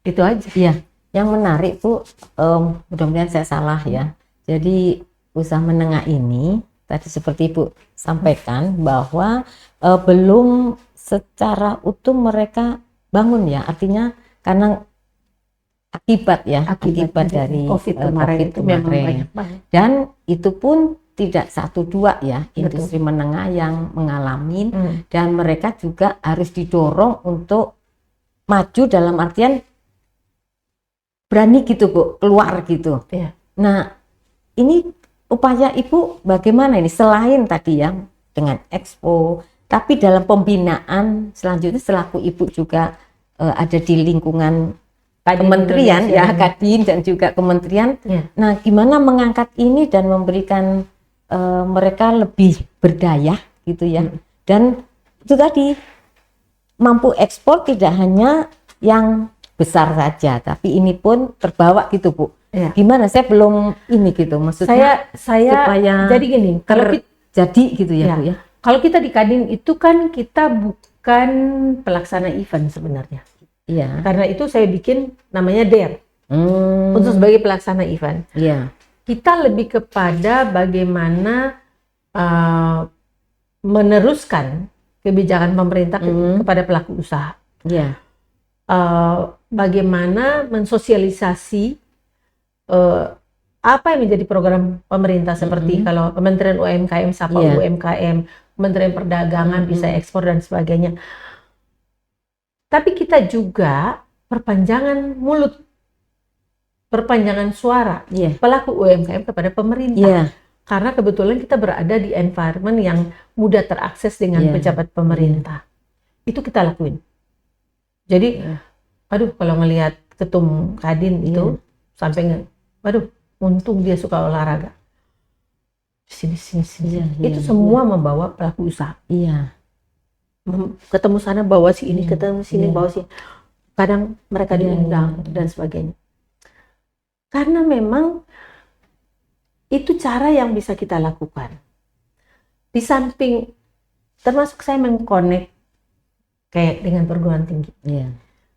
Itu aja. Iya, yang menarik Bu, mudah-mudahan saya salah ya. Jadi usaha menengah ini tadi seperti Ibu sampaikan bahwa belum secara utuh mereka bangun ya. Artinya karena akibat dari COVID kemarin COVID itu memang kemarin. banyak banget. Dan itu pun tidak satu dua ya industri menengah yang mengalami dan mereka juga harus didorong untuk maju dalam artian berani gitu Bu, keluar gitu. Iya. Nah, ini upaya Ibu bagaimana ini selain tadi ya dengan expo, tapi dalam pembinaan selanjutnya selaku Ibu juga ada di lingkungan kementerian ya, Kadin dan juga kementerian. Ya. Nah, gimana mengangkat ini dan memberikan mereka lebih berdaya gitu ya. Dan itu tadi mampu ekspor tidak hanya yang besar saja, tapi ini pun terbawa gitu Bu. Ya. Gimana? Saya belum ini gitu, maksudnya saya supaya jadi gini, kalau jadi gitu ya Bu ya. Kalau kita di Kadin itu kan kita bukan pelaksana event sebenarnya. Iya. Karena itu saya bikin namanya DARE untuk sebagai pelaksana event. Iya. Kita lebih kepada bagaimana meneruskan kebijakan pemerintah kepada pelaku usaha. Iya. Bagaimana mensosialisasi apa yang menjadi program pemerintah seperti kalau Kementerian UMKM, Sapa UMKM, Kementerian Perdagangan bisa ekspor dan sebagainya. Tapi kita juga perpanjangan mulut, perpanjangan suara pelaku UMKM kepada pemerintah. Karena kebetulan kita berada di environment yang mudah terakses dengan pejabat pemerintah. Itu kita lakuin. Jadi, aduh kalau ngelihat ketum Kadin itu sampai aduh, untung dia suka olahraga. Sini. Itu semua membawa pelaku usaha. Iya. Ketemu sana bawa si ini, ketemu sini bawa si. Kadang mereka diundang dan sebagainya. Karena memang itu cara yang bisa kita lakukan. Di samping termasuk saya mengkonek kayak dengan perguruan tinggi.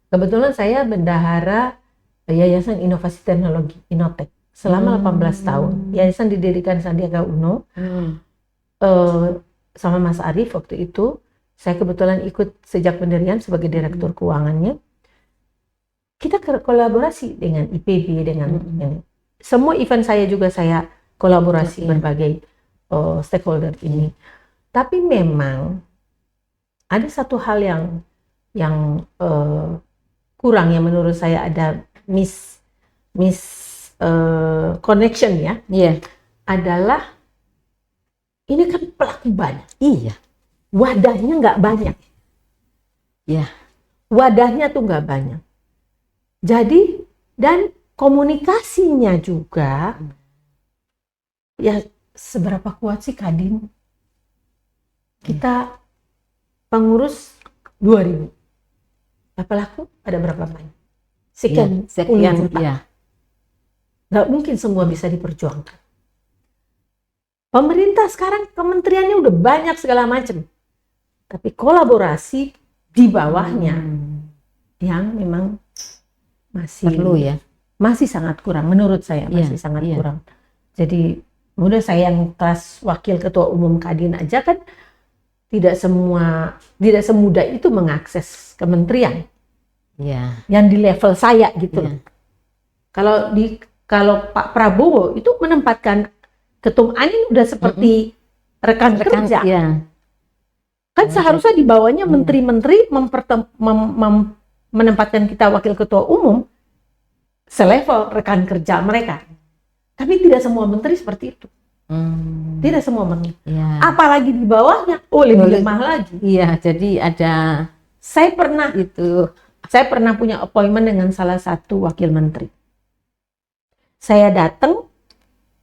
Kebetulan saya bendahara Yayasan Inovasi Teknologi Inotek selama 18 tahun. Yayasan didirikan Sandiaga Uno sama Mas Arief waktu itu. Saya kebetulan ikut sejak pendirian sebagai direktur keuangannya. Kita kolaborasi dengan IPB, dengan semua event saya juga saya kolaborasi berbagai stakeholder ini. Tapi memang ada satu hal yang kurang yang menurut saya ada connection ya. Adalah ini kan pelaku banyak. Wadahnya nggak banyak. Wadahnya tuh nggak banyak. Jadi dan komunikasinya juga ya seberapa kuat sih Kadin? Kita pengurus 2.000. Pelaku ada berapa banyak? Sekian juta. Nggak mungkin semua bisa diperjuangkan. Pemerintah sekarang kementeriannya udah banyak segala macam. Tapi kolaborasi di bawahnya yang memang masih perlu ya. Masih sangat kurang menurut saya, masih sangat kurang. Jadi mudah saya yang kelas wakil ketua umum Kadin aja kan tidak semudah itu mengakses kementerian. Yang di level saya gitu loh. Kalau Pak Prabowo itu menempatkan Ketum Anin udah seperti rekan kerja. Kan seharusnya di bawahnya menteri-menteri menempatkan kita wakil ketua umum selevel rekan kerja mereka. Tapi tidak semua menteri seperti itu. Tidak semua menteri. Apalagi di bawahnya, lebih lemah lagi. Jadi ada saya pernah punya appointment dengan salah satu wakil menteri. Saya datang,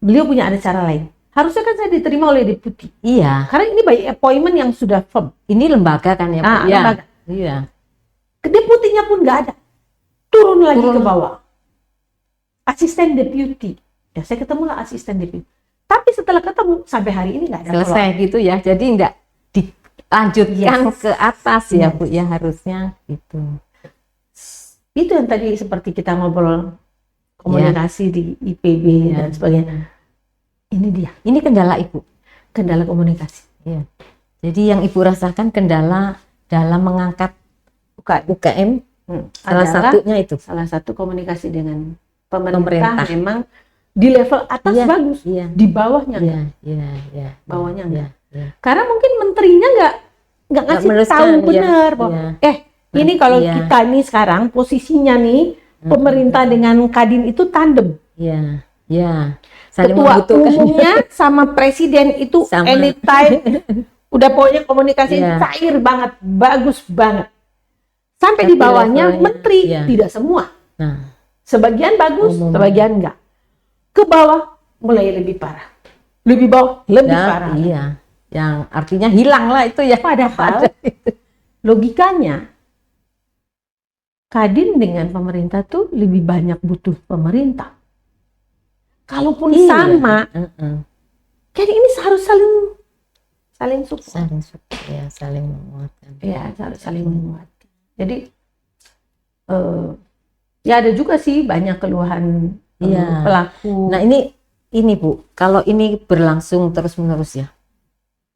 beliau punya acara lain. Harusnya kan saya diterima oleh deputi. Karena ini by appointment yang sudah firm. Ini lembaga kan ya, Pak? Lembaga. Deputinya pun nggak ada. Turun lagi ke bawah. Asisten deputi. Ya saya ketemulah asisten deputi. Tapi setelah ketemu sampai hari ini nggak ada. Selesai gitu ya. Jadi nggak dilanjutkan ke atas ya Bu ya harusnya gitu. Itu yang tadi seperti kita ngobrol komunikasi di IPB dan sebagainya. Ini dia. Ini kendala Ibu. Kendala komunikasi. Ya. Jadi yang Ibu rasakan kendala dalam mengangkat UKM salah satunya itu. Salah satu komunikasi dengan pemerintah. Memang di level atas bagus, di bawahnya bawahnya enggak. Karena mungkin menterinya nggak ngasih tahu benar bahwa ini kalau kita nih sekarang posisinya nih pemerintah dengan Kadin itu tandem. Ketua umumnya sama presiden itu anytime udah pokoknya komunikasi cair banget, bagus banget. Sampai di bawahnya menteri tidak semua. Sebagian bagus, sebagian enggak. Ke bawah mulai lebih parah. Lebih bawah lebih parah. Iya. Yang artinya hilang lah itu ya. Padahal logikanya Kadin dengan pemerintah tuh lebih banyak butuh pemerintah. Kalaupun sama, jadi ini harus saling support. Saling menguatkan. Ya, harus saling menguatkan. Jadi ya ada juga sih banyak keluhan pelaku. Nah ini Bu, kalau ini berlangsung terus-menerus ya,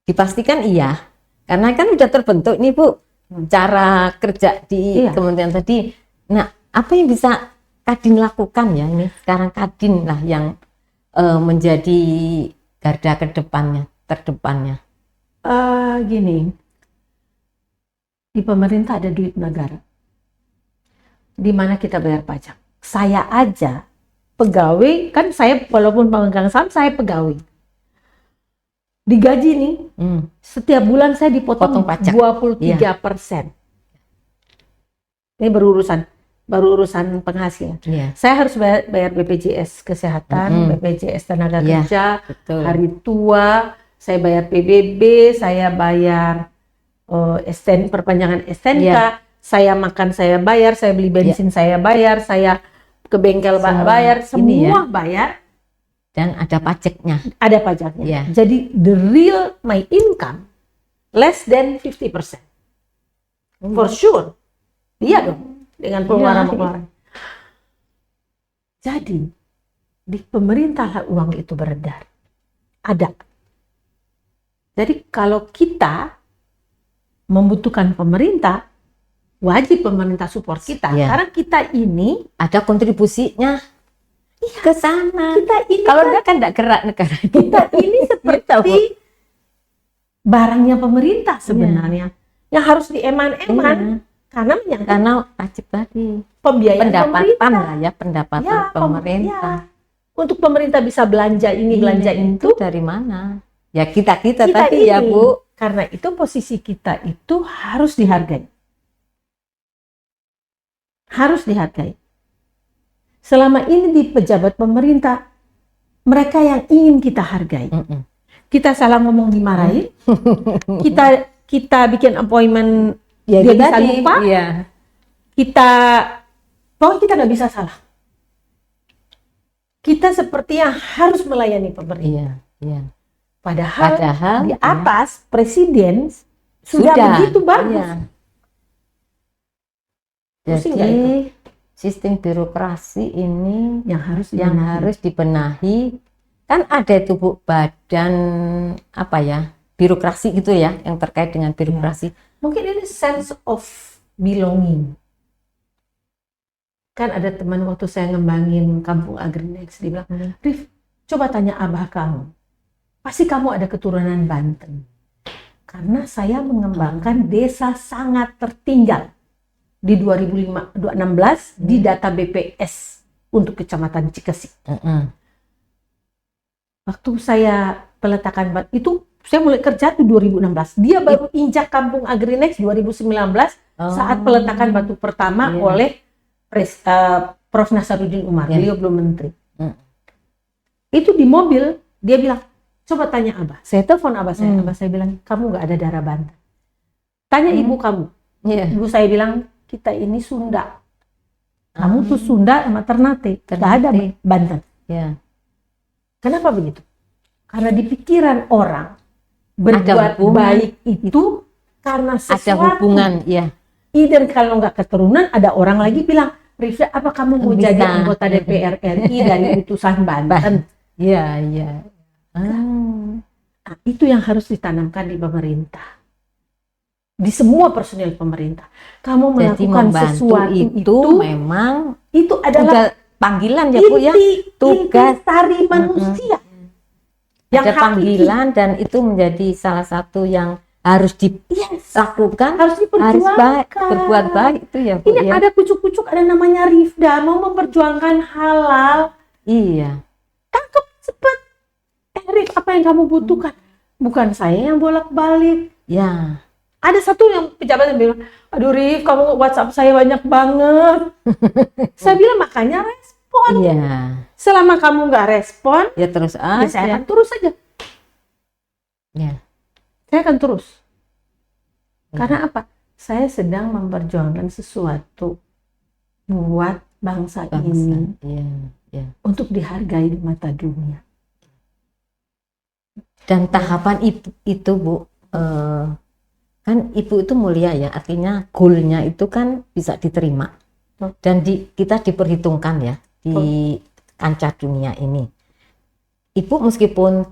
dipastikan iya, karena kan udah terbentuk nih Bu, cara kerja di kementerian tadi. Nah, apa yang bisa Kadin lakukan ya ini? Sekarang Kadin lah yang menjadi garda terdepannya. Gini, di pemerintah ada duit negara, di mana kita bayar pajak. Saya aja pegawai, kan saya walaupun pemegang saham, saya pegawai. Digaji nih, setiap bulan saya dipotong pajak 23%. Ini baru urusan penghasilan. Saya harus bayar BPJS Kesehatan, BPJS Tenaga Kerja, Hari Tua, saya bayar PBB, saya bayar perpanjangan STNK, saya makan saya bayar, saya beli bensin saya bayar, saya ke bengkel bayar, semua bayar. Dan ada pajaknya. Ada pajaknya. Jadi the real my income less than 50%. For sure. Iya dong, dengan pengeluaran. Jadi di pemerintah uang itu beredar. Ada. Jadi kalau kita membutuhkan pemerintah, wajib pemerintah support kita. Karena kita ini ada kontribusinya ke sana. Kita ini kalau enggak kan enggak gerak negara. Kita ini seperti barangnya pemerintah sebenarnya. Yang harus dieman-eman. Karena wajib tadi. Pembiayaan pendapatan lah ya, pendapatan pemerintah. Untuk pemerintah bisa belanja ini, belanja itu dari mana? Ya kita tadi ini, ya Bu. Karena itu posisi kita itu harus dihargai. Harus dihargai. Selama ini di pejabat pemerintah, mereka yang ingin kita hargai. Kita salah ngomong dimarahin, kita bikin appointment, dia bisa lupa, pokoknya kita nggak bisa salah. Kita sepertinya harus melayani pemerintah. Padahal di atas presiden sudah begitu bagus. Jadi sistem birokrasi ini yang harus dibenahi. Kan ada itu Bu, badan birokrasi gitu ya, yang terkait dengan birokrasi. Mungkin ini sense of belonging. Kan ada teman waktu saya ngembangin Kampung Agrinex, dia bilang, Rif, coba tanya abah kamu, pasti kamu ada keturunan Banten. Karena saya mengembangkan desa sangat tertinggal di 2016 di data BPS untuk Kecamatan Cikesik. Waktu saya peletakan itu, saya mulai kerja tuh 2016. Dia baru injak Kampung Agrinex 2019 saat peletakan batu pertama oleh Prof. Nasaruddin Umar. Beliau belum menteri. Itu di mobil dia bilang, coba tanya abah. Saya telepon abah saya bilang, kamu nggak ada darah Banten. Tanya ibu kamu. Ibu saya bilang, kita ini Sunda. Kamu tuh Sunda sama Ternate. Gak ada Banten. Kenapa begitu? Karena di pikiran orang berbuat baik itu karena sesuatu. Ada hubungan, Dan kalau nggak keturunan, ada orang lagi bilang, Rifda, apa kamu mau Bisa. jadi anggota DPR RI dari utusan Banten? Iya, iya. Nah, itu yang harus ditanamkan di pemerintah. Di semua personil pemerintah. Kamu Jadi melakukan membantu sesuatu itu memang itu udah adalah panggilan ya Bu ya. Tugas intisari manusia. Ada hakiki. panggilan dan itu menjadi salah satu yang harus dilakukan, harus diperjuangkan. berbuat baik itu ya Bu. Ini ya. ada kucuk-kucuk, ada namanya Rifda, mau memperjuangkan halal. Iya. Tangkap cepat. Rif, apa yang kamu butuhkan? Bukan saya yang bolak-balik. Ya. Ada satu yang pejabat yang bilang, aduh Rif, kamu WhatsApp saya banyak banget. Saya bilang, makanya respon. Iya. Selama kamu nggak respon, Ya terus ya aja. saya akan terus saja. Ya. Saya akan terus. Ya. Karena apa? Saya sedang memperjuangkan sesuatu buat bangsa ini. Iya, iya. Untuk dihargai di mata dunia. Dan tahapan itu Bu, kan Ibu itu mulia ya, artinya goalnya itu kan bisa diterima. Dan kita diperhitungkan ya di kancah dunia ini. Ibu meskipun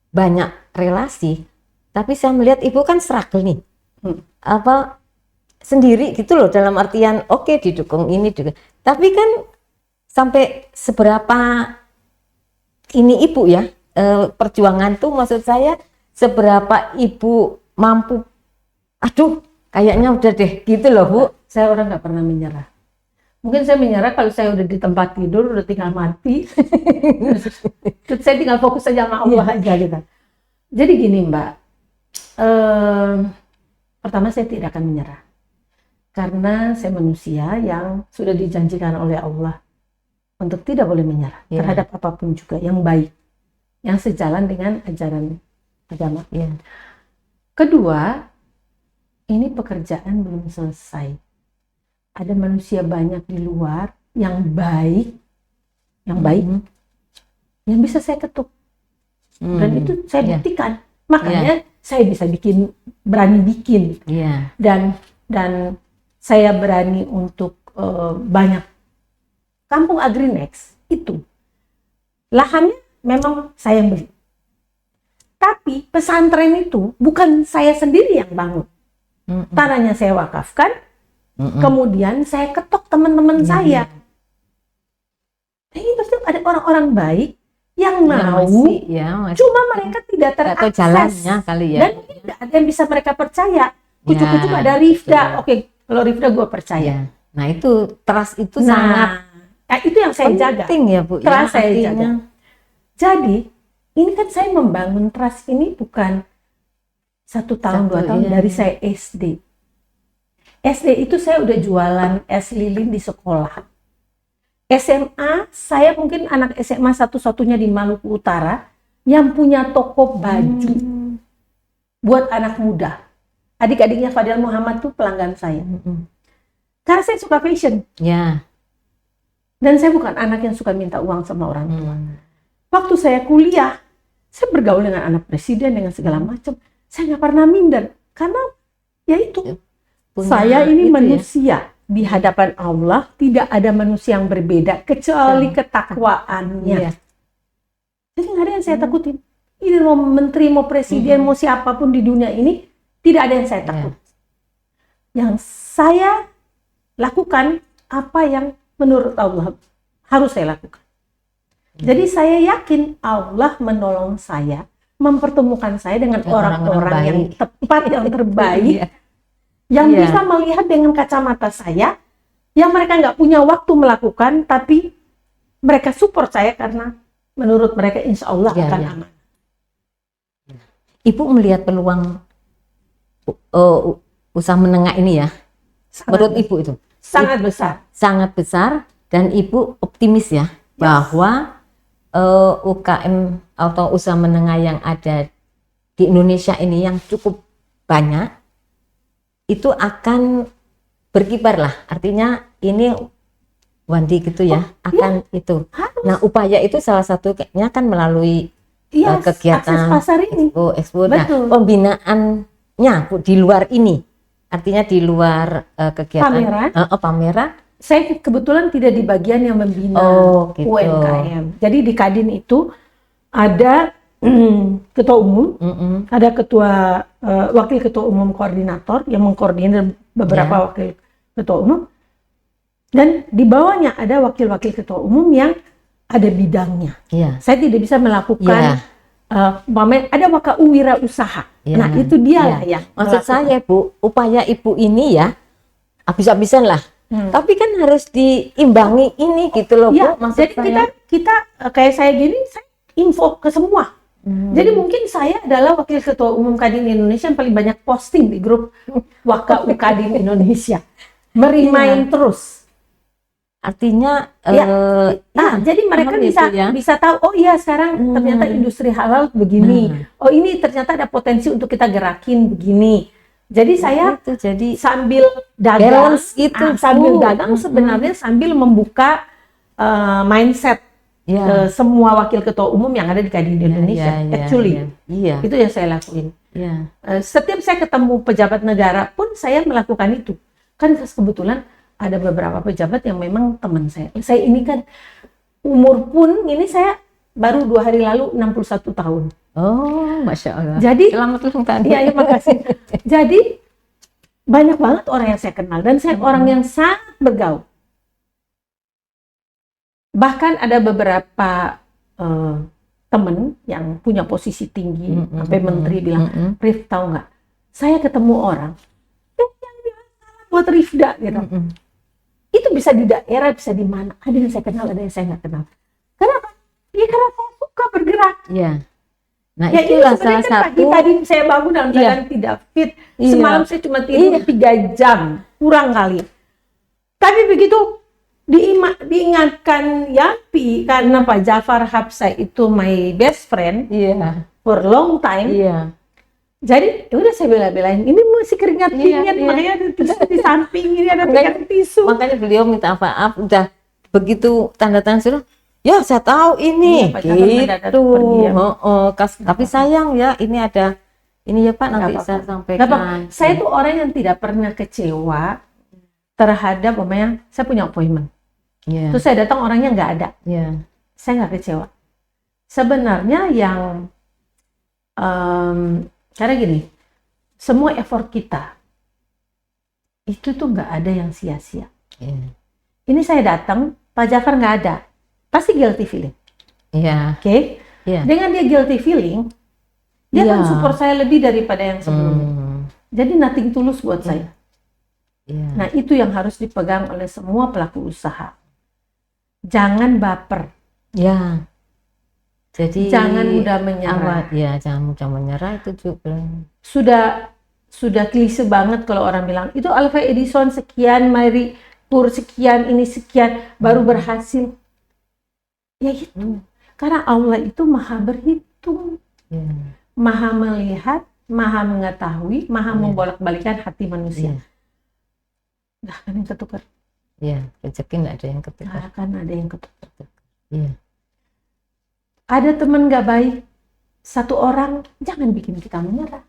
banyak relasi, tapi saya melihat Ibu kan struggle nih. Apa sendiri gitu loh, dalam artian oke, didukung ini juga. Tapi kan sampai seberapa ini Ibu ya, perjuangan tuh maksud saya seberapa Ibu mampu, aduh kayaknya udah deh gitu loh Bu. Saya orang nggak pernah menyerah. Mungkin saya menyerah kalau saya udah di tempat tidur, udah tinggal mati. Saya tinggal fokus saja sama Allah aja gitu. Jadi gini Mbak, pertama saya tidak akan menyerah. Karena saya manusia yang sudah dijanjikan oleh Allah untuk tidak boleh menyerah terhadap apapun juga yang baik, yang sejalan dengan ajaran agama. Kedua, ini pekerjaan belum selesai. Ada manusia banyak di luar yang baik, yang bisa saya ketuk. Dan itu saya buktikan. Makanya saya bisa berani bikin. Dan saya berani untuk banyak kampung Agrinex itu. Lahannya memang saya yang beli. Tapi pesantren itu bukan saya sendiri yang bangun. Tanahnya saya wakafkan, kemudian saya ketok teman-teman saya. Ini pasti ada orang-orang baik yang mau, cuma mereka tidak terakses. Jalannya kali ya. Dan tidak ada yang bisa mereka percaya. Kucuk-kucuk ada Rifda, oke, kalau Rifda gue percaya. Nah itu trust itu sangat itu yang saya jaga. Penting ya Bu. Trust saya jaga. Jadi ini kan saya membangun trust ini bukan 1 tahun 2 tahun dari saya SD. SD itu saya udah jualan es lilin di sekolah. SMA saya mungkin anak SMA satu-satunya di Maluku Utara yang punya toko baju buat anak muda. Adik-adiknya Fadil Muhammad tuh pelanggan saya. Karena saya suka fashion. Dan saya bukan anak yang suka minta uang sama orang tua. Waktu saya kuliah, saya bergaul dengan anak presiden dengan segala macam. Saya nggak pernah minder karena ya itu saya ini manusia di hadapan Allah, tidak ada manusia yang berbeda kecuali ketakwaannya. Jadi nggak ada yang saya takutin. Ini mau menteri, mau presiden, mau siapapun di dunia ini, tidak ada yang saya takut. Yang saya lakukan apa yang menurut Allah harus saya lakukan. Jadi saya yakin Allah menolong saya, mempertemukan saya dengan orang-orang yang tepat, yang terbaik, yang bisa melihat dengan kacamata saya, yang mereka nggak punya waktu melakukan, tapi mereka support saya karena menurut mereka insya Allah akan aman. Ibu melihat peluang usaha menengah ini ya, menurut Ibu itu sangat besar. Sangat besar, dan Ibu optimis ya bahwa UKM atau usaha menengah yang ada di Indonesia ini yang cukup banyak itu akan berkibar lah, artinya ini Wandi gitu ya, itu. Nah upaya itu salah satunya kan melalui kegiatan pasar ini. Expo. Nah pembinaannya di luar ini, artinya di luar kegiatan pameran saya kebetulan tidak di bagian yang membina gitu. UMKM. Jadi di Kadin itu ada ketua umum, ada wakil ketua umum koordinator yang mengkoordinir beberapa wakil ketua umum, dan di bawahnya ada wakil-wakil ketua umum yang ada bidangnya. Saya tidak bisa melakukan ada wirausaha. Nah itu dia lah yang maksud saya Bu, upaya Ibu ini ya habis-habisan lah. Tapi kan harus diimbangi ini gitu loh Bu. Jadi kita kayak saya gini, saya info ke semua. Jadi mungkin saya adalah wakil ketua umum Kadin Indonesia yang paling banyak posting di grup Waka Kadin Indonesia. Merimain terus. Artinya jadi mereka bisa tahu, oh iya sekarang ternyata industri halal begini. Oh ini ternyata ada potensi untuk kita gerakin begini. Jadi saya sambil dagang sebenarnya sambil membuka mindset semua wakil ketua umum yang ada di Kadin Indonesia. Itu yang saya lakuin. Setiap saya ketemu pejabat negara pun saya melakukan itu. Kan kebetulan ada beberapa pejabat yang memang teman saya. Saya ini kan umur pun ini saya baru 2 hari lalu 61 tahun. Oh, Masya Allah. Jadi selamat ulang tahun. Iya, makasih. Jadi banyak banget orang yang saya kenal dan saya orang yang sangat bergaul. Bahkan ada beberapa teman yang punya posisi tinggi, sampai menteri bilang, Rif tahu nggak? Saya ketemu orang yang bilang salah buat Rifda gitu. Itu bisa di daerah, bisa di mana. Ada yang saya kenal, ada yang saya nggak kenal. Kenapa? Ya karena saya suka bergerak. Nah ya itulah salah satu. Tadi saya bangun dalam keadaan tidak fit. Semalam saya cuma tidur 3 jam, kurang kali. Tapi begitu diingatkan Yampi, karena Pak Jafar Hapsah itu my best friend for long time. Jadi udah saya bela-belain, ini masih keringat dingin, makanya ada tisu di samping, ini ada pegang tisu. Makanya beliau minta maaf, udah begitu tanda tangan sudah, ya saya tahu ini, gitu. Tapi sayang ya, ini ada, ini ya Pak, nanti saya sampaikan. Saya tuh orang yang tidak pernah kecewa terhadap, saya punya appointment. Terus saya datang orangnya nggak ada, saya nggak kecewa. Sebenarnya yang karena gini, semua effort kita itu tuh nggak ada yang sia-sia. Ini saya datang, Pak Jafar nggak ada, pasti guilty feeling. Oke? Dengan dia guilty feeling, dia kan support saya lebih daripada yang sebelumnya. Jadi nothing tulus buat saya. Nah itu yang harus dipegang oleh semua pelaku usaha. Jangan baper. Jadi jangan mudah menyerah. Jangan mudah menyerah itu juga. Sudah klise banget kalau orang bilang itu Alva Edison sekian, Marie Curie sekian, ini sekian baru berhasil. Ya itu. Karena Allah itu maha berhitung, maha melihat, maha mengetahui, maha membolak-balikan hati manusia. Nggak akan yang ketukar. Rezeki nggak ada yang ketukar. Nggak akan ada yang ketukar. Ada teman gak baik, satu orang, jangan bikin kita menyerah.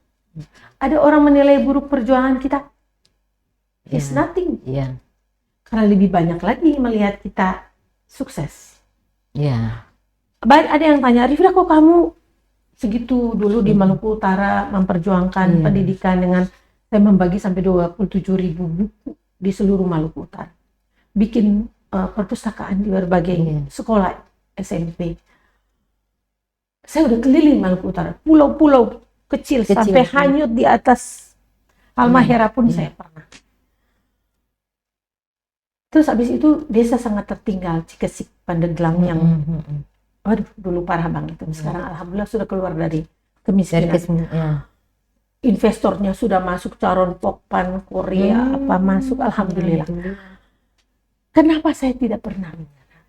Ada orang menilai buruk perjuangan kita, it's nothing. Karena lebih banyak lagi melihat kita sukses. Ada yang tanya, Rifda kok kamu segitu dulu di Maluku Utara memperjuangkan pendidikan dengan saya membagi sampai 27.000 buku di seluruh Maluku Utara. Bikin perpustakaan di berbagai sekolah SMP. Saya udah keliling Maluku Utara, pulau-pulau kecil sampai hanyut di atas Halmahera pun saya pernah. Terus habis itu desa sangat tertinggal, Cikesik, Pandeglang yang waduh dulu parah banget. Sekarang alhamdulillah sudah keluar dari kemiskinan. Investornya sudah masuk, Caron Pokpan, Korea, apa masuk, alhamdulillah. Kenapa saya tidak pernah menyerah?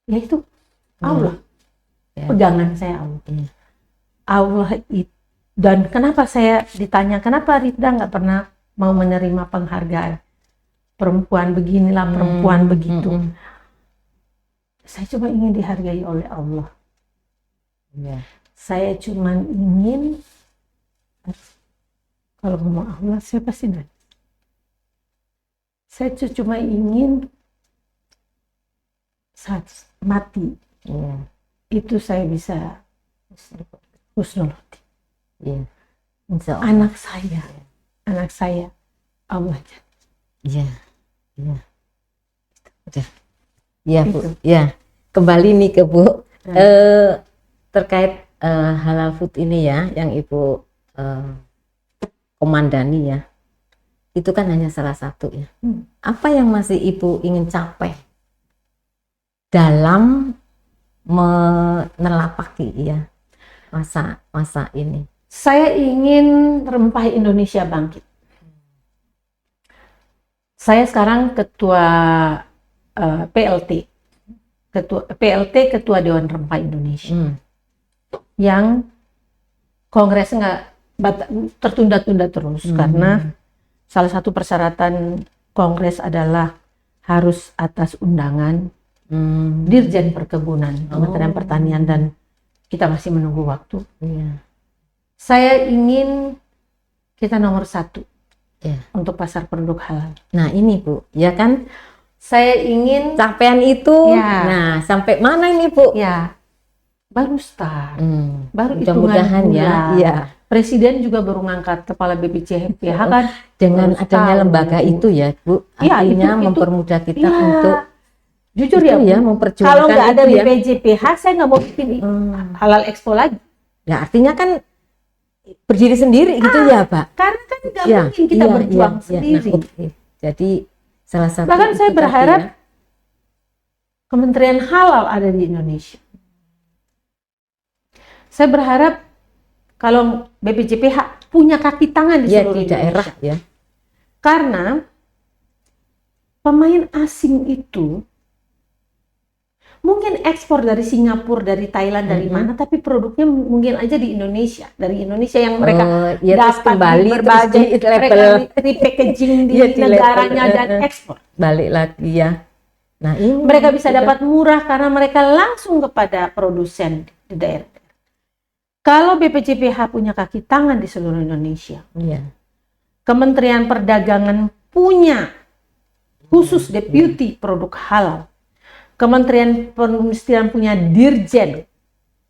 Yaitu Allah, pegangan saya Allah. Allah itu. Dan kenapa saya ditanya, kenapa Rifda nggak pernah mau menerima penghargaan? Perempuan beginilah, perempuan begitu. Saya cuma ingin dihargai oleh Allah. Saya cuma ingin, kalau ngomong Allah, saya pasti nanya. Saya cuma ingin saat mati Iya. itu saya bisa husnul khotimah. Iya. Insya Allah. Anak saya Allah. Iya. Iya. Udah. Iya Bu. Gitu. Ya. Kembali nih ke Bu. Hmm. Terkait halal food ini ya, yang Ibu komandani ya. Itu kan hanya salah satu ya. Apa yang masih Ibu ingin capai dalam menelapaki ya masa ini? Saya ingin rempah Indonesia bangkit. Saya sekarang ketua PLT, ketua Dewan Rempah Indonesia, yang kongres nggak tertunda-tunda terus karena salah satu persyaratan kongres adalah harus atas undangan Dirjen Perkebunan Kementerian Pertanian, dan kita masih menunggu waktu. Saya ingin kita nomor 1 untuk pasar produk halal. Nah ini Bu, ya kan saya ingin capaian itu. Nah sampai mana ini Bu? Ya, baru start, baru mudah-mudahan ya. Presiden juga baru ngangkat kepala BPJPH kan, dengan adanya lembaga itu ya Bu, artinya mempermudah kita untuk jujur ya Bu, memperjuangkan. Kalau nggak ada BPJPH saya nggak mau bikin halal expo lagi. Ya artinya kan berdiri sendiri gitu ya Pak. Karena kan nggak mungkin kita berjuang sendiri. Nah, jadi salah satu. Bahkan saya berharap Kementerian Halal ada di Indonesia. Saya berharap kalau BPJPH punya kaki tangan di seluruh di daerah Indonesia. ya. Karena pemain asing itu mungkin ekspor dari Singapura, dari Thailand, dari mana, tapi produknya mungkin aja di Indonesia, dari Indonesia yang mereka dapat kembali berbagai repackaging di negaranya dan ekspor. Balik lagi ya. Nah ini mereka bisa dapat murah karena mereka langsung kepada produsen di daerah. Kalau BPJPH punya kaki tangan di seluruh Indonesia, Kementerian Perdagangan punya khusus deputi produk halal, Kementerian Perindustrian punya dirjen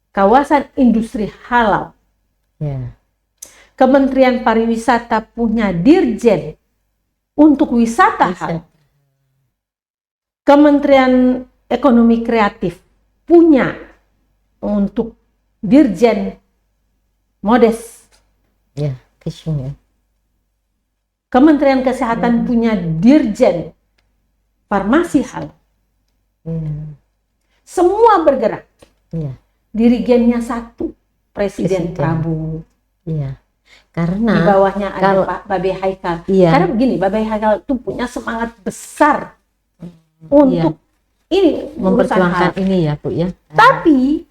kawasan industri halal, Kementerian Pariwisata punya dirjen untuk wisata halal, Kementerian Ekonomi Kreatif punya untuk dirjen modes, Kementerian Kesehatan punya dirjen farmasi halal. Semua bergerak. Dirigennya satu, Presiden Prabowo. Karena di bawahnya ada Pak Babe Haikal. Karena begini, Babe Haikal itu punya semangat besar untuk ini memperjuangkan ini ya Bu ya. Tapi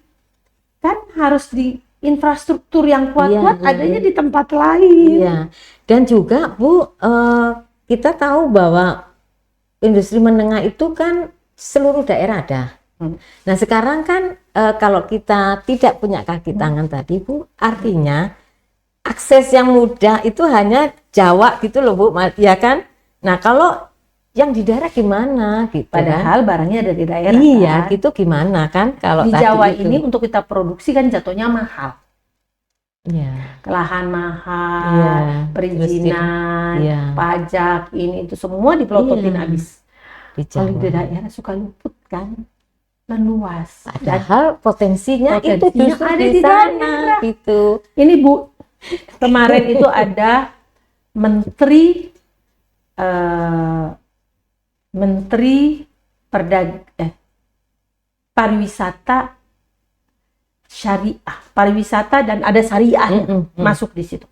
kan harus di infrastruktur yang kuat-kuat adanya di tempat lain. Dan juga Bu, kita tahu bahwa industri menengah itu kan seluruh daerah ada. Nah sekarang kan kalau kita tidak punya kaki tangan tadi Bu, artinya akses yang mudah itu hanya Jawa gitu loh Bu, ya kan? Nah kalau yang di daerah gimana gitu? Padahal barangnya ada di daerah. Iya kan? Gitu gimana kan? Kalau di Jawa ini untuk kita produksi kan jatuhnya mahal. Lahan mahal, perizinan, pajak, ini itu semua dipelototin habis. Kalau di daerah suka luput kan, dan luas. Padahal potensinya itu justru ada di sana gitu. Ini Bu, kemarin itu ada Menteri Pariwisata Syariah, pariwisata dan ada syariah masuk di situ.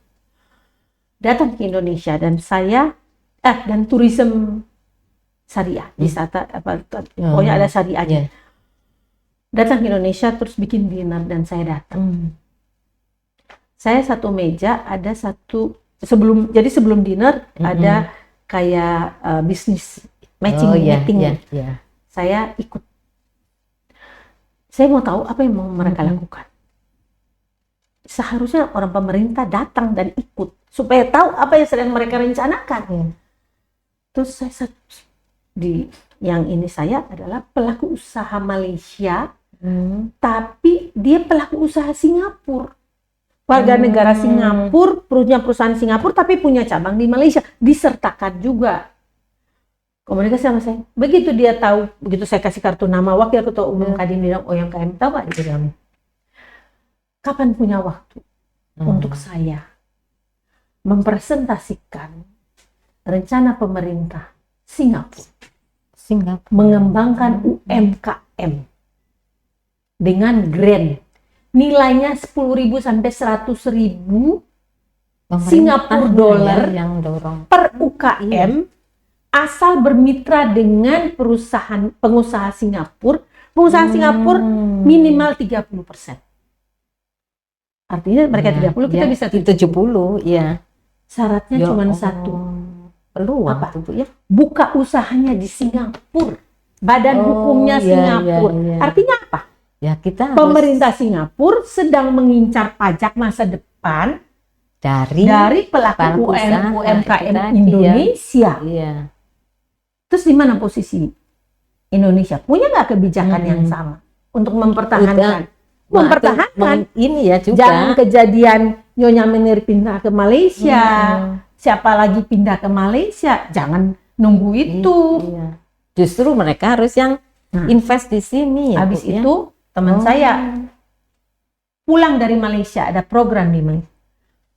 Datang ke Indonesia dan saya dan tourism syariah, wisata pokoknya ada syariahnya. Datang ke Indonesia terus bikin dinner dan saya datang. Saya satu meja ada sebelum dinner ada kayak bisnis meeting. Saya ikut. Saya mau tahu apa yang mau mereka lakukan. Seharusnya orang pemerintah datang dan ikut supaya tahu apa yang sedang mereka rencanakan. Terus yang ini saya adalah pelaku usaha Malaysia, tapi dia pelaku usaha Singapura. Warga negara Singapura, punya perusahaan Singapura, tapi punya cabang di Malaysia, disertakan juga. Komunikasi sama saya. Begitu dia tahu, begitu saya kasih kartu nama Wakil Ketua Umum Kadin Bidang UMKM, tahu Pak, dia bilang, kapan punya waktu untuk saya mempresentasikan rencana pemerintah Singapura mengembangkan UMKM dengan grant nilainya 10.000 sampai 100.000 Singapura dolar yang dorong per UKM, asal bermitra dengan pengusaha Singapura. Pengusaha Singapura minimal 30%. Artinya mereka 30, kita bisa 70, ya. Syaratnya cuma satu. Peluang apa? Tuh, Bu, ya. Buka usahanya di Singapura. Badan hukumnya Singapura. Artinya apa? Ya, kita pemerintah Singapura sedang mengincar pajak masa depan dari pelaku UMKM Indonesia. Iya. Terus di mana posisi Indonesia? Punya nggak kebijakan yang sama untuk mempertahankan? Ini ya juga. Jangan kejadian Nyonya Menir pindah ke Malaysia. Siapa lagi pindah ke Malaysia? Jangan nunggu itu. Iya. Justru mereka harus yang invest di sini. Ya, habis itu teman saya pulang dari Malaysia, ada program di Malaysia.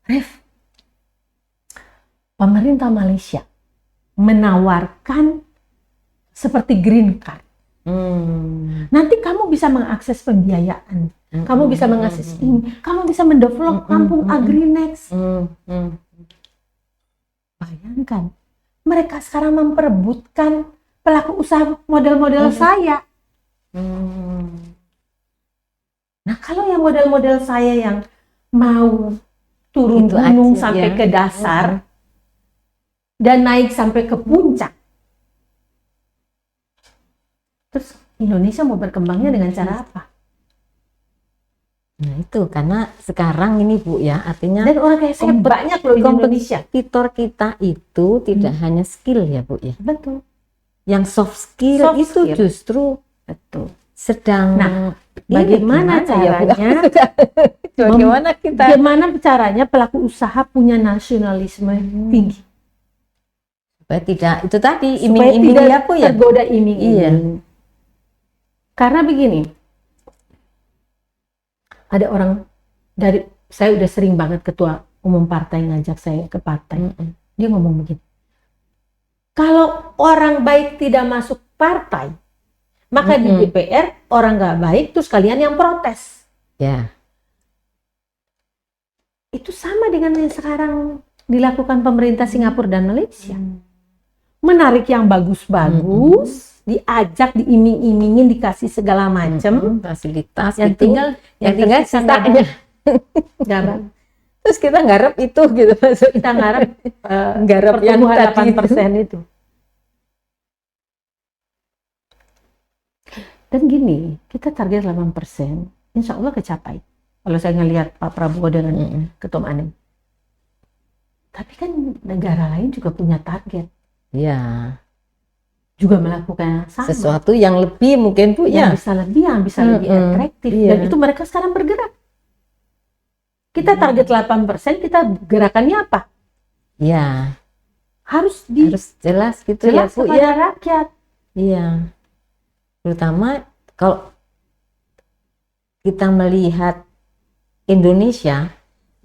Ref, pemerintah Malaysia menawarkan seperti green card. Nanti kamu bisa mengakses pembiayaan, kamu bisa mengakses ini, kamu bisa mendevelop kampung Agrinex. Bayangkan, mereka sekarang memperebutkan pelaku usaha model-model saya. Nah, kalau yang model-model saya yang mau turun itu gunung aja, sampai ya. ke dasar dan naik sampai ke puncak, terus Indonesia mau berkembangnya dengan cara apa? Nah, itu karena sekarang ini, Bu, ya, artinya Dan orang kayak saya banyak loh di Indonesia. Kompetitor kita itu tidak hanya skill ya, Bu, ya. Betul. Yang soft skill justru sedang bagaimana caranya? Bagaimana caranya pelaku usaha punya nasionalisme tinggi? Supaya tidak itu tadi iming-iming ya, Bu, ya. Tergoda iming-iming. Iya. Karena begini, ada orang saya udah sering banget ketua umum partai ngajak saya ke partai. Dia ngomong begini, kalau orang baik tidak masuk partai, maka di DPR orang nggak baik, terus kalian yang protes. Ya. Itu sama dengan yang sekarang dilakukan pemerintah Singapura dan Malaysia. Menarik yang bagus-bagus, diajak, diiming-imingin, dikasih segala macam fasilitas, yang itu, tinggal sisanya. Garap. Terus kita nggarap itu gitu, Kita ngarep nggarap yang pertumbuhan tadi 8% itu. Dan gini, kita target 8%, insya Allah kecapai. Kalau saya ngelihat Pak Prabowo dengan Ketum Anim. Tapi kan negara lain juga punya target. Ya. Juga melakukan sama. Sesuatu yang lebih mungkin, Bu, yang ya. bisa lebih, atraktif. Dan itu mereka sekarang bergerak. Kita target 8%, kita gerakannya apa? Ya. Harus jelas gitu jelas ya, Bu, kepada ya. rakyat. Iya. Terutama kalau kita melihat Indonesia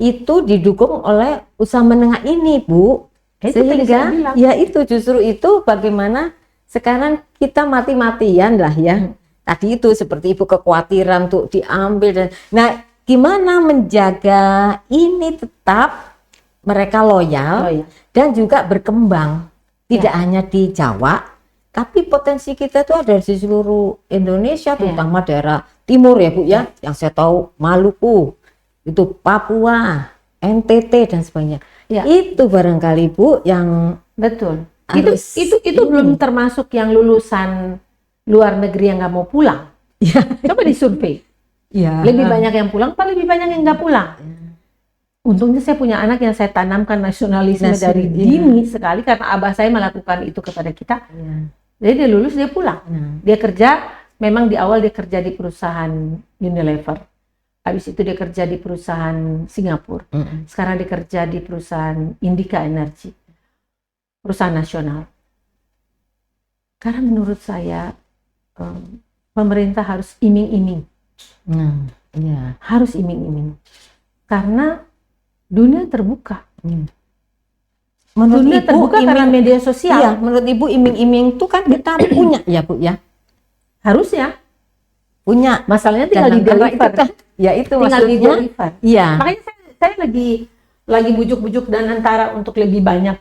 itu didukung oleh usaha menengah ini, Bu. Sehingga ya itu justru itu bagaimana sekarang kita mati-matian lah ya. Tadi itu seperti Ibu kekhawatiran untuk diambil dan gimana menjaga ini tetap mereka loyal dan juga berkembang. Tidak hanya di Jawa, tapi potensi kita itu ada di seluruh Indonesia, terutama daerah timur ya, Bu, ya. Yang saya tahu Maluku, itu Papua, NTT dan sebagainya. Itu barangkali, Bu, yang betul. Itu belum termasuk yang lulusan luar negeri yang nggak mau pulang. Coba disurvei. Lebih banyak yang pulang, apa lebih banyak yang nggak pulang? Untungnya saya punya anak yang saya tanamkan nasionalisme dari dini sekali, karena abah saya melakukan itu kepada kita. Jadi dia lulus, dia pulang. Dia kerja, memang di awal dia kerja di perusahaan Unilever. Habis itu dia kerja di perusahaan Singapura. Sekarang dia kerja di perusahaan Indica Energy, perusahaan nasional. Karena menurut saya pemerintah harus iming-iming. Harus iming-iming. Karena dunia terbuka. Menurut dunia Ibu, terbuka karena media sosial. Iya, menurut Ibu iming-iming itu kan kita punya ya Bu ya? Harusnya. Punya. Masalahnya tinggal di deliver. Ya itu tinggal maksudnya. Di deliver. Iya. Makanya saya lagi bujuk-bujuk dan antara untuk lebih banyak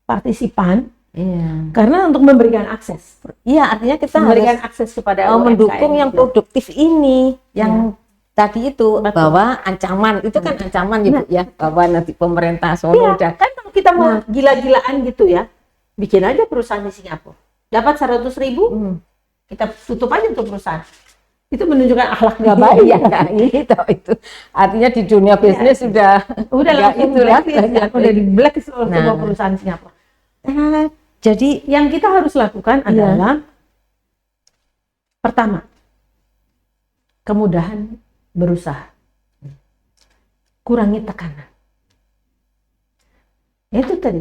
partisipan. Iya. Karena untuk memberikan akses. Iya, artinya kita memberikan harus akses kepada mendukung yang produktif ini, yang tadi itu. Betul. Bahwa ancaman itu kan ancaman ya Bu ya, bahwa nanti pemerintah Solo udah kan kalau kita mau gila-gilaan gitu ya, bikin aja perusahaan di Singapura, dapat 100.000, kita tutup aja untuk perusahaan. Itu menunjukkan akhlak nggak baik. Iya, itu artinya di dunia bisnis udah langsung udah di blacklist semua perusahaan Singapura. Jadi yang kita harus lakukan adalah pertama, kemudahan berusaha, kurangi tekanan. Itu tadi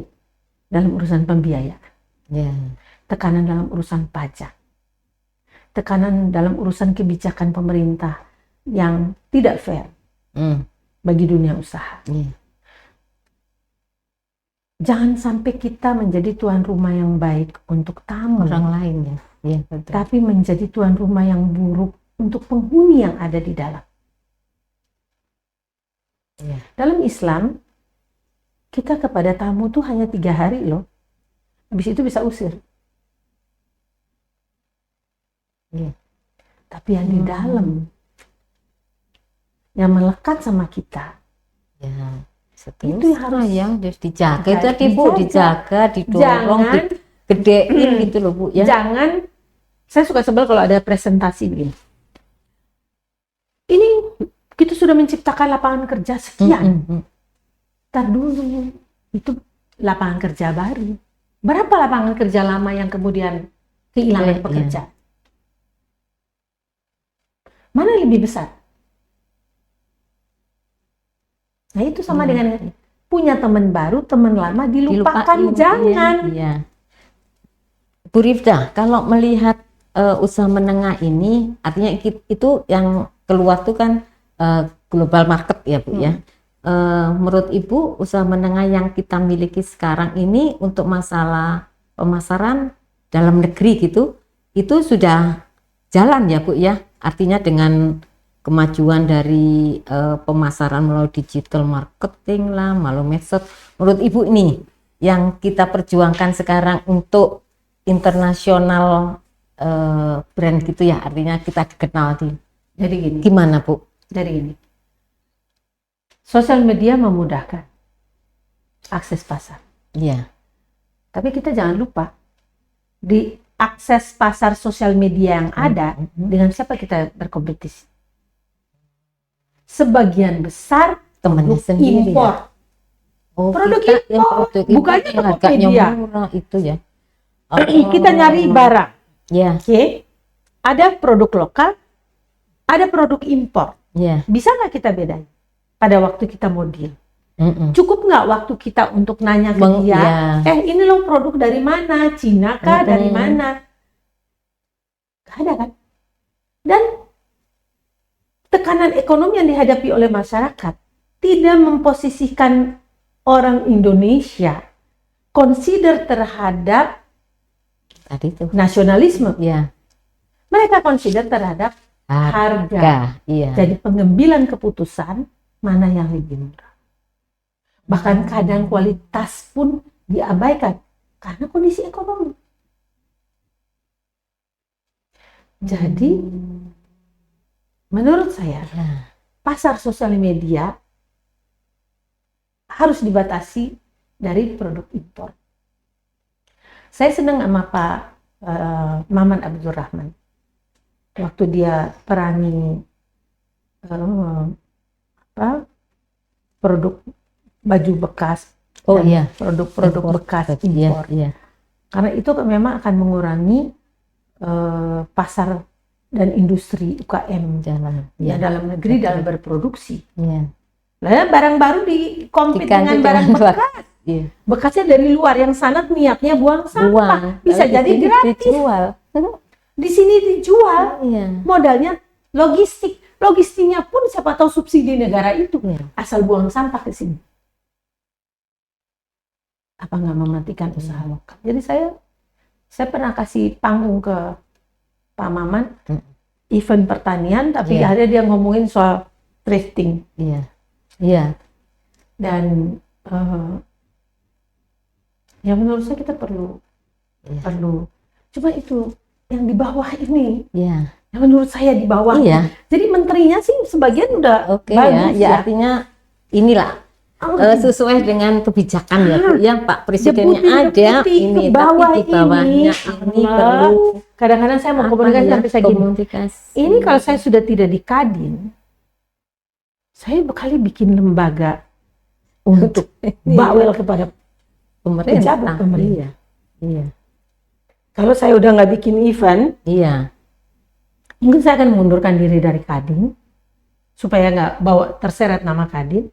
dalam urusan pembiayaan, tekanan dalam urusan pajak, tekanan dalam urusan kebijakan pemerintah yang tidak fair bagi dunia usaha. Jangan sampai kita menjadi tuan rumah yang baik untuk tamu orang lain ya, betul. Tapi menjadi tuan rumah yang buruk untuk penghuni yang ada di dalam. Dalam Islam, kita kepada tamu tuh hanya 3 hari loh. Habis itu bisa usir. Tapi yang di dalam, yang melekat sama kita, itu harus dijaga. Itu tadi Bu, dijaga, didorong, digedein gitu loh Bu ya. Jangan, saya suka sebel kalau ada presentasi begini. Ini kita sudah menciptakan lapangan kerja sekian. Ntar dulu, itu lapangan kerja baru. Berapa lapangan kerja lama yang kemudian kehilangan pekerjaan? Mana yang lebih besar? Nah itu sama dengan punya teman baru, teman lama dilupakan, jangan. Bu Rifda, kalau melihat usaha menengah ini, artinya itu yang keluar tuh kan global market ya Bu ya. Menurut Ibu, usaha menengah yang kita miliki sekarang ini untuk masalah pemasaran dalam negeri gitu, itu sudah jalan ya Bu ya. Artinya dengan kemajuan dari pemasaran melalui digital marketing lah, melalui medsos. Menurut Ibu ini yang kita perjuangkan sekarang untuk internasional brand gitu ya, artinya kita dikenal di. Jadi gini. Gimana Bu? Jadi gini. Sosial media memudahkan akses pasar. Iya. Tapi kita jangan lupa di akses pasar sosial media yang ada dengan siapa kita berkompetisi. Sebagian besar temannya sendiri impor. Produk impor, bukannya harganya murah itu ya. Kita nyari barang. Oke. Ada produk lokal, ada produk impor. Bisa nggak kita bedain pada waktu kita mau deal? Cukup nggak waktu kita untuk nanya ke dia, ini loh produk dari mana, Cina kah, dari mana? Gak ada kan? Dan tekanan ekonomi yang dihadapi oleh masyarakat tidak memposisikan orang Indonesia consider terhadap tadi itu nasionalisme. Mereka consider terhadap harga. Jadi pengambilan keputusan mana yang lebih murah. Bahkan kadang kualitas pun diabaikan karena kondisi ekonomi. Jadi menurut saya pasar sosial media harus dibatasi dari produk impor. Saya senang sama Pak Maman Abdurrahman waktu dia perangi produk baju bekas, Oh dan iya, produk-produk impor. bekas Iya, impor. iya, Karena itu memang akan mengurangi pasar dan industri UKM dalam, ya, dalam negeri dalam berproduksi. iya, Lah barang baru dikompet diganti dengan barang dengan bekas. iya. Bekasnya dari luar, yang sana niatnya buang sampah. Buang, Bisa kalau di jadi sini gratis. dijual. Di sini dijual. Iya, Modalnya logistik. Logistiknya pun siapa tahu subsidi negara itu. iya, Asal buang sampah ke sini. Apa nggak mematikan usaha lokal? Jadi saya pernah kasih panggung ke Pak Maman, event pertanian, tapi Iya. akhirnya dia ngomongin soal thrifting. iya, iya, Dan ya menurut saya kita perlu iya, cuma itu yang di bawah ini, iya. yang menurut saya di bawah. Iya. Jadi menterinya sih sebagian udah Oke ya, bagus ya artinya inilah sesuai dengan kebijakan ya Bu. Ya Pak Presidennya ada Deputi ini, ke bawah tapi di bawahnya ini perlu kadang-kadang saya mau komunikasi sampai saya gini. komunikasi. Ini kalau saya sudah tidak di Kadin, saya bekali bikin lembaga untuk bawel kepada pemerintah. pejabat pemerintah. Iya, Kalau saya udah nggak bikin event, iya, mungkin saya akan mengundurkan diri dari Kadin supaya nggak bawa terseret nama Kadin.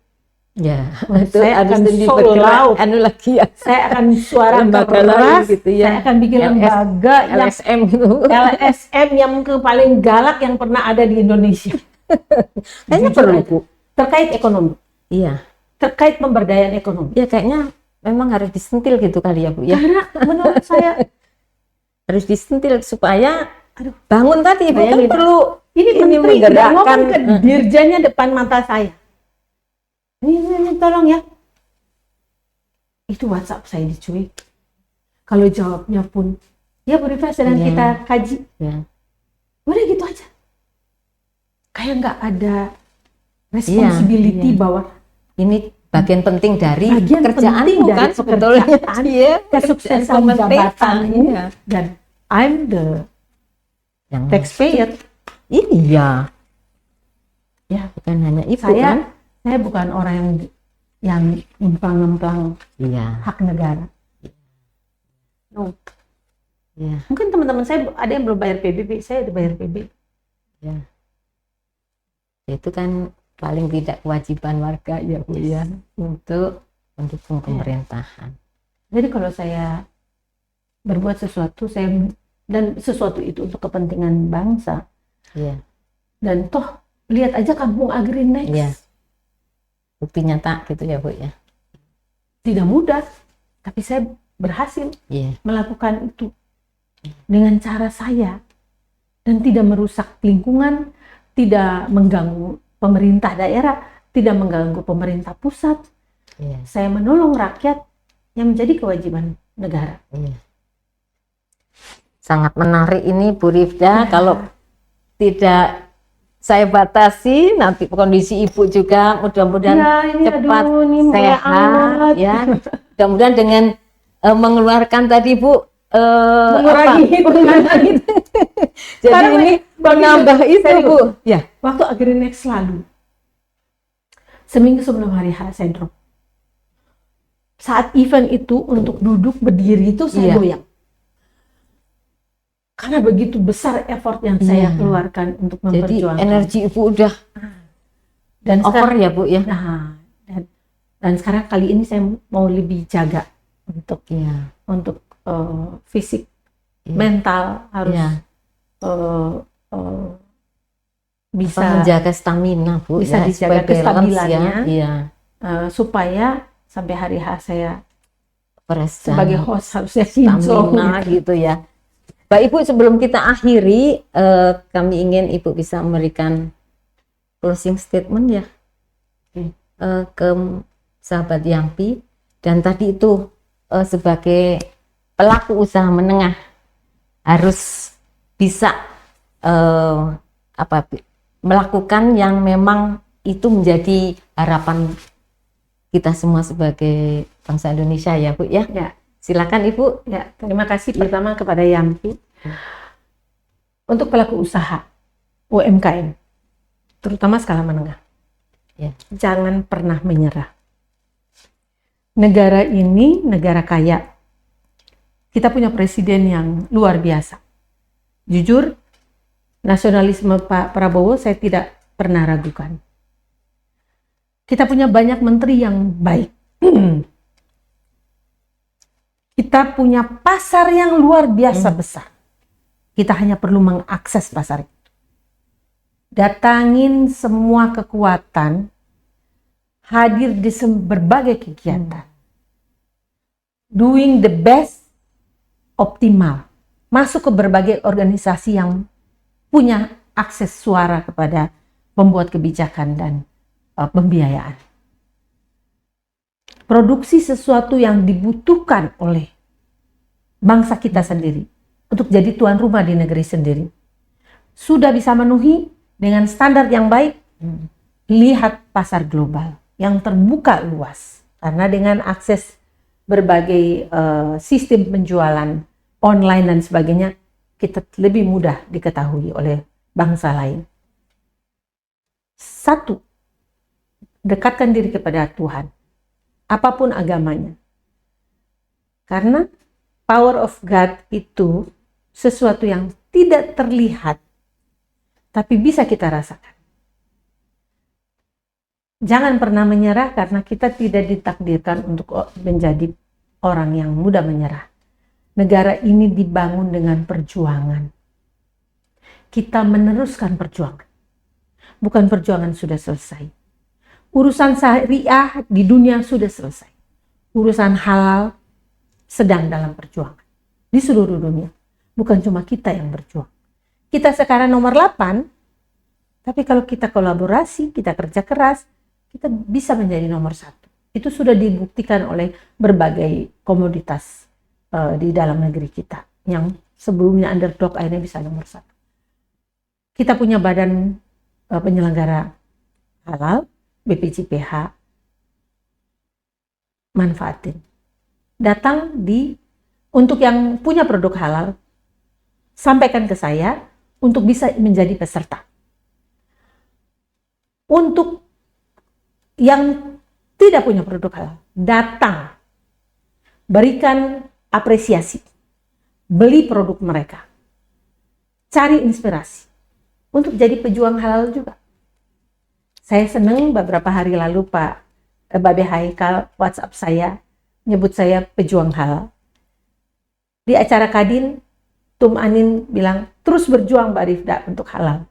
ya. Itu saya akan bergerak solo anu lagi ya. Saya akan suara Lembaga keras, lain gitu ya. saya akan bikin lembaga yang LSM gitu. LSM yang paling galak yang pernah ada di Indonesia. Kayaknya Jujur perlu aja. Bu. Terkait ekonomi, Iya. terkait pemberdayaan ekonomi. Ya kayaknya memang harus disentil gitu kali ya Bu ya. Karena menurut saya Harus disentil supaya bangun tadi Bu kan bayangin, perlu ini menteri udah menggerakkan ngomong ke dirjennya depan mata saya. Ini tolong ya. Itu WhatsApp saya diculik. Kalau jawabnya pun, ya Bu Rifa sedang Iya. kita kaji. ya. Udah gitu aja. Kayak nggak ada responsibility iya. bahwa Ini bagian penting dari bagian pekerjaan penting dari kan sebetulnya. pekerjaan, Iya, kesuksesan pemerintah, jabatanmu, iya. dan I'm the Yang taxpayer. iya. Ya, Bukan hanya itu kan? saya bukan orang yang ngemplang-ngemplang Iya, hak negara. No. iya, Mungkin teman-teman saya ada yang belum bayar PBB, saya udah bayar PBB. iya. Itu kan paling tidak kewajiban warga ya Bu ya untuk mendukung pemerintahan. Jadi kalau saya berbuat sesuatu, dan sesuatu itu untuk kepentingan bangsa, Iya, dan toh lihat aja Kampung Agri Next. Iya. Bukti nyata gitu ya Bu ya. Tidak mudah, tapi saya berhasil Iya, melakukan itu dengan cara saya dan tidak merusak lingkungan, tidak mengganggu pemerintah daerah, tidak mengganggu pemerintah pusat. iya, Saya menolong rakyat yang menjadi kewajiban negara. iya. Sangat menarik ini Bu Rifda. Kalau tidak saya batasi nanti kondisi Ibu juga mudah-mudahan Ya, ini cepat aduh, ini mulai sehat anget. ya. Mudah-mudahan dengan mengeluarkan tadi Bu Mengurangi hitungan. jadi Karena ini menambah itu serius. Bu. Ya. Waktu Agri Next lalu, seminggu sebelum hari H saya drop. Saat event itu untuk duduk berdiri itu saya Iya. goyang. Karena begitu besar effort yang saya Iya. keluarkan untuk Jadi memperjuangkan. energi Ibu udah Dan over sekarang, ya Bu ya. nah, dan sekarang kali ini saya mau lebih jaga untuk Iya. fisik, Iya. mental harus Iya. Bisa menjaga stamina Bu bisa ya, dijaga supaya balance kestabilannya. ya. Iya. Supaya sampai hari H saya Fresh sebagai dan host harusnya kinclong. stamina gitu ya. Baik Ibu, sebelum kita akhiri, kami ingin Ibu bisa memberikan closing statement ya ke sahabat Yampi, dan tadi itu sebagai pelaku usaha menengah harus bisa melakukan yang memang itu menjadi harapan kita semua sebagai bangsa Indonesia ya Bu ya. Ya, Silakan Ibu. ya, terima kasih pertama kepada Yampi. Untuk pelaku usaha UMKM, terutama skala menengah. Ya. Jangan pernah menyerah. Negara ini negara kaya. Kita punya presiden yang luar biasa. Jujur, nasionalisme Pak Prabowo saya tidak pernah ragukan. Kita punya banyak menteri yang baik. Kita punya pasar yang luar biasa besar. Kita hanya perlu mengakses pasar itu. Datangin semua kekuatan, hadir di berbagai kegiatan. Doing the best, optimal. Masuk ke berbagai organisasi yang punya akses suara kepada pembuat kebijakan dan pembiayaan. Produksi sesuatu yang dibutuhkan oleh bangsa kita sendiri untuk jadi tuan rumah di negeri sendiri. Sudah bisa memenuhi dengan standar yang baik, lihat pasar global yang terbuka luas. Karena dengan akses berbagai sistem penjualan online dan sebagainya, kita lebih mudah diketahui oleh bangsa lain. Satu, dekatkan diri kepada Tuhan, apapun agamanya. Karena power of God itu sesuatu yang tidak terlihat, tapi bisa kita rasakan. Jangan pernah menyerah karena kita tidak ditakdirkan untuk menjadi orang yang mudah menyerah. Negara ini dibangun dengan perjuangan. Kita meneruskan perjuangan. Bukan perjuangan sudah selesai. Urusan syariah di dunia sudah selesai. Urusan halal sedang dalam perjuangan. Di seluruh dunia. Bukan cuma kita yang berjuang. Kita sekarang nomor 8, tapi kalau kita kolaborasi, kita kerja keras, kita bisa menjadi nomor 1. Itu sudah dibuktikan oleh berbagai komoditas di dalam negeri kita. Yang sebelumnya underdog akhirnya bisa nomor 1. Kita punya badan penyelenggara halal, BPJPH, manfaatin. Datang untuk yang punya produk halal, sampaikan ke saya, untuk bisa menjadi peserta. Untuk yang tidak punya produk halal, datang. Berikan apresiasi. Beli produk mereka. Cari inspirasi. Untuk jadi pejuang halal juga. Saya senang beberapa hari lalu Pak Babe Haikal WhatsApp saya, nyebut saya pejuang halal. Di acara Kadin, Tum Anin bilang, terus berjuang Mbak Rifda untuk halal.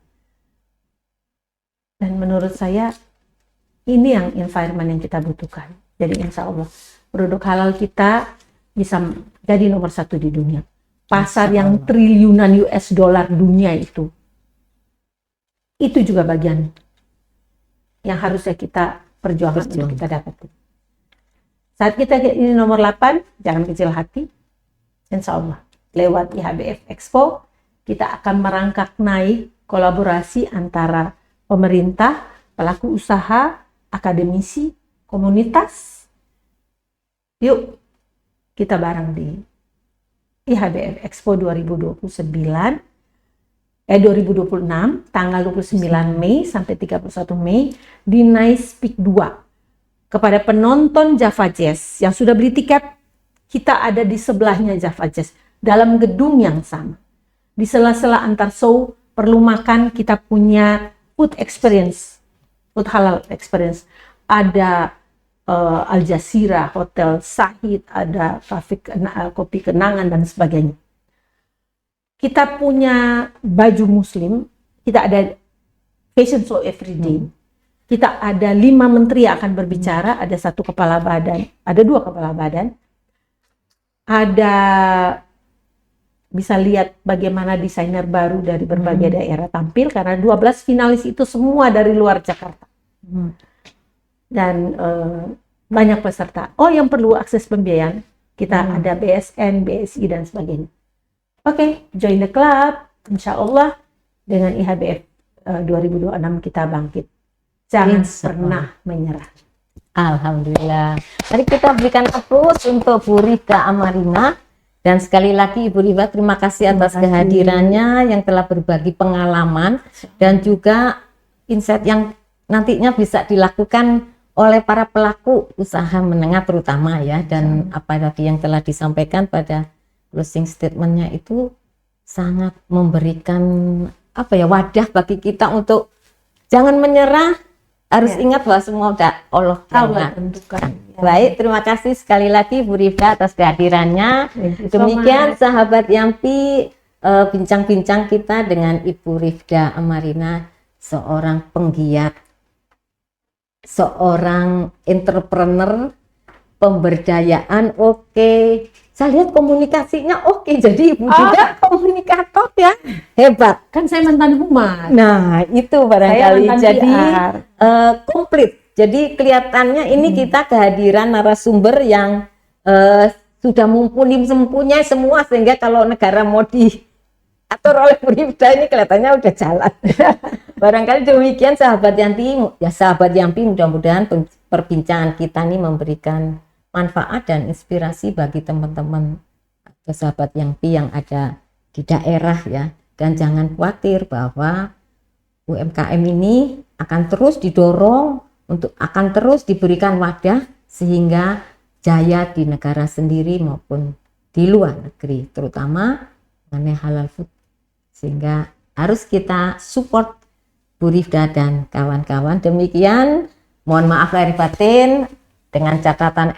Dan menurut saya, ini yang environment yang kita butuhkan. Jadi insya Allah, produk halal kita bisa jadi nomor 1 di dunia. Pasar yang triliunan US dollar dunia itu juga bagian yang harusnya kita perjuangkan untuk kita dapat. Saat kita ini nomor 8, jangan kecil hati. Insya Allah. Lewat IHBF Expo, kita akan merangkak naik kolaborasi antara pemerintah, pelaku usaha, akademisi, komunitas. Yuk, kita bareng di IHBF Expo 2026, tanggal 29 Mei sampai 31 Mei di Nice Peak 2. Kepada penonton Java Jazz yang sudah beli tiket, kita ada di sebelahnya Java Jazz. Dalam gedung yang sama. Di sela-sela antar show perlu makan, kita punya food experience, food halal experience. Ada Al Jazeera, Hotel Sahid, ada kafe kopi kenangan dan sebagainya. Kita punya baju muslim, kita ada fashion show every day. Kita ada 5 menteri yang akan berbicara, ada 1 kepala badan, ada 2 kepala badan. Ada bisa lihat bagaimana desainer baru dari berbagai daerah tampil, karena 12 finalis itu semua dari luar Jakarta. Dan banyak peserta. Oh, yang perlu akses pembiayaan, kita ada BSN, BSI dan sebagainya. Oke, join the club. Insya Allah dengan IHBF 2026 kita bangkit. Jangan pernah menyerah. Alhamdulillah. Mari kita berikan aplaus untuk Bu Rifda Amarina. Dan sekali lagi Ibu Rifda, terima kasih atas kehadirannya yang telah berbagi pengalaman dan juga insight yang nantinya bisa dilakukan oleh para pelaku usaha menengah terutama ya, dan apa tadi yang telah disampaikan pada closing statementnya itu sangat memberikan apa ya, wadah bagi kita untuk jangan menyerah, harus ingat bahwa semua udah Allah yang tentukan. Baik, terima kasih sekali lagi Bu Rifda atas kehadirannya. Demikian sahabat Yampi, bincang-bincang kita dengan Ibu Rifda Amarina, seorang penggiat, seorang entrepreneur, pemberdayaan oke. Saya lihat komunikasinya oke, jadi Ibu juga komunikator ya, hebat. Kan saya mantan humas. Nah itu barangkali jadi komplit. Jadi kelihatannya ini kita kehadiran narasumber yang sudah mempunyai semua, sehingga kalau negara mau diatur oleh Bu Rifda ini kelihatannya udah jalan. Barangkali demikian sahabat Yampi, mudah-mudahan perbincangan kita ini memberikan manfaat dan inspirasi bagi teman-teman atau sahabat Yampi yang ada di daerah ya. Dan jangan khawatir bahwa UMKM ini akan terus didorong, akan terus diberikan wadah sehingga jaya di negara sendiri maupun di luar negeri, terutama mengenai halal food. Sehingga harus kita support Bu Rifda dan kawan-kawan. Demikian, mohon maaf lahir batin. Dengan catatan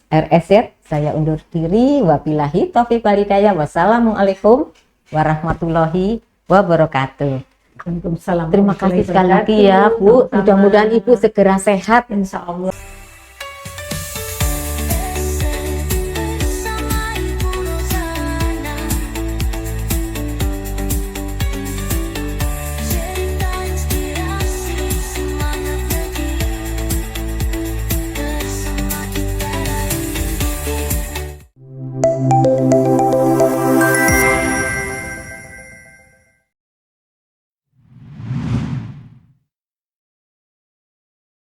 RSZ, saya undur diri. Wabillahi taufiq wal hidayah. Wassalamualaikum warahmatullahi wabarakatuh. Waalaikumsalam. Terima kasih sekali lagi ya Bu. Mudah-mudahan Ibu segera sehat. Insya Allah.